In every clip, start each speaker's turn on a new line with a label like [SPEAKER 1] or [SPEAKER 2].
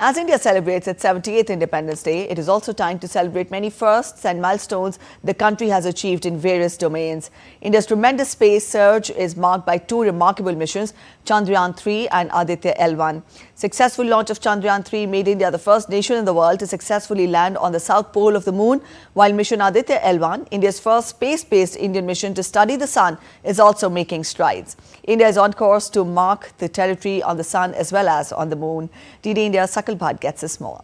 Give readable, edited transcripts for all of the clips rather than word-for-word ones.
[SPEAKER 1] As India celebrates its 78th Independence Day, it is also time to celebrate many firsts and milestones the country has achieved in various domains. India's tremendous space surge is marked by two remarkable missions, Chandrayaan-3 and Aditya L1. Successful launch of Chandrayaan-3 made India the first nation in the world to successfully land on the south pole of the moon, while mission Aditya L1, India's first space-based Indian mission to study the sun, is also making strides. India is on course to mark the territory on the sun as well as on the moon. DD India Sakal Bhatt gets us more.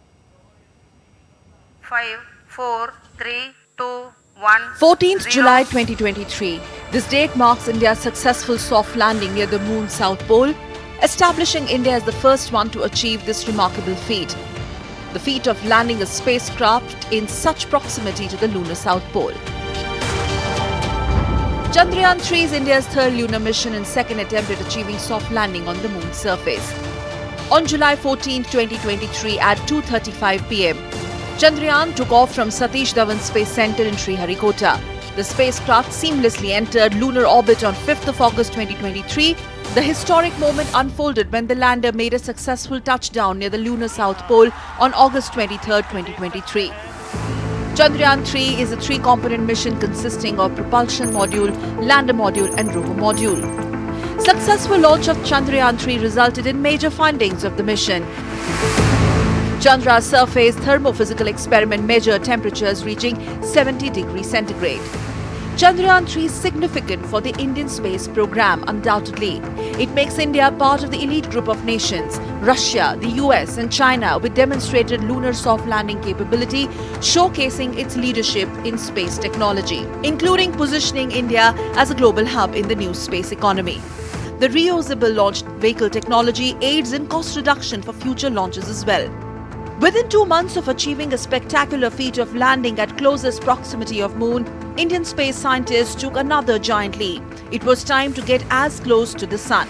[SPEAKER 2] 5, 4, 3, 2, 1.
[SPEAKER 3] 14th July 2023. This date marks India's successful soft landing near the moon's south pole, establishing India as the first one to achieve this remarkable feat. The feat of landing a spacecraft in such proximity to the lunar south pole. Chandrayaan-3 is India's third lunar mission and second attempt at achieving soft landing on the moon's surface. On July 14, 2023 at 2:35 p.m., Chandrayaan took off from Satish Dhawan Space Center in Sriharikota. The spacecraft seamlessly entered lunar orbit on 5th of August 2023. The historic moment unfolded when the lander made a successful touchdown near the lunar south pole on August 23, 2023. Chandrayaan-3 is a three-component mission consisting of propulsion module, lander module and rover module. Successful launch of Chandrayaan-3 resulted in major findings of the mission. Chandra's surface thermophysical experiment measured temperatures reaching 70 degrees centigrade. Chandrayaan-3 is significant for the Indian space program, undoubtedly. It makes India part of the elite group of nations, Russia, the US and China, with demonstrated lunar soft landing capability, showcasing its leadership in space technology, including positioning India as a global hub in the new space economy. The reusable launch vehicle technology aids in cost reduction for future launches as well. Within 2 months of achieving a spectacular feat of landing at closest proximity of moon, Indian space scientists took another giant leap. It was time to get as close to the sun.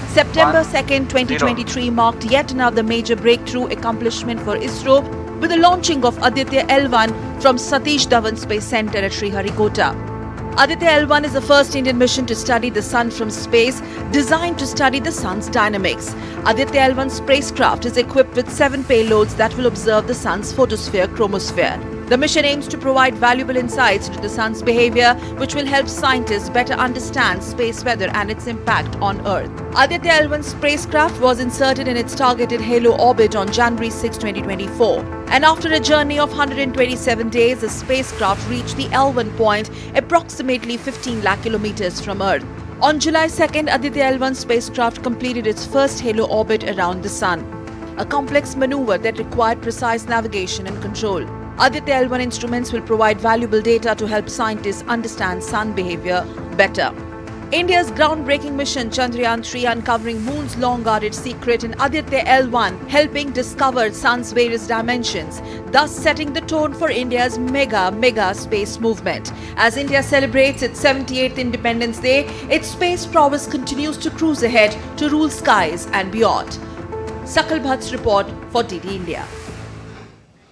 [SPEAKER 3] September 2nd, 2023 marked yet another major breakthrough accomplishment for ISRO with the launching of Aditya L1 from Satish Dhawan Space Center at Sriharikota. Aditya L1 is the first Indian mission to study the sun from space, designed to study the sun's dynamics. Aditya L1 spacecraft is equipped with 7 payloads that will observe the sun's photosphere chromosphere. The mission aims to provide valuable insights into the sun's behavior, which will help scientists better understand space weather and its impact on Earth. Aditya L1 spacecraft was inserted in its targeted halo orbit on January 6, 2024. And after a journey of 127 days, the spacecraft reached the L1 point approximately 15 lakh kilometers from Earth. On July 2nd, Aditya L1 spacecraft completed its first halo orbit around the sun, a complex maneuver that required precise navigation and control. Aditya L1 instruments will provide valuable data to help scientists understand sun behavior better. India's groundbreaking mission Chandrayaan-3 uncovering moon's long-guarded secret and Aditya L1 helping discover sun's various dimensions, thus setting the tone for India's mega space movement. As India celebrates its 78th Independence Day, its space prowess continues to cruise ahead to rule skies and beyond. Sakal Bhatt's report for DD India.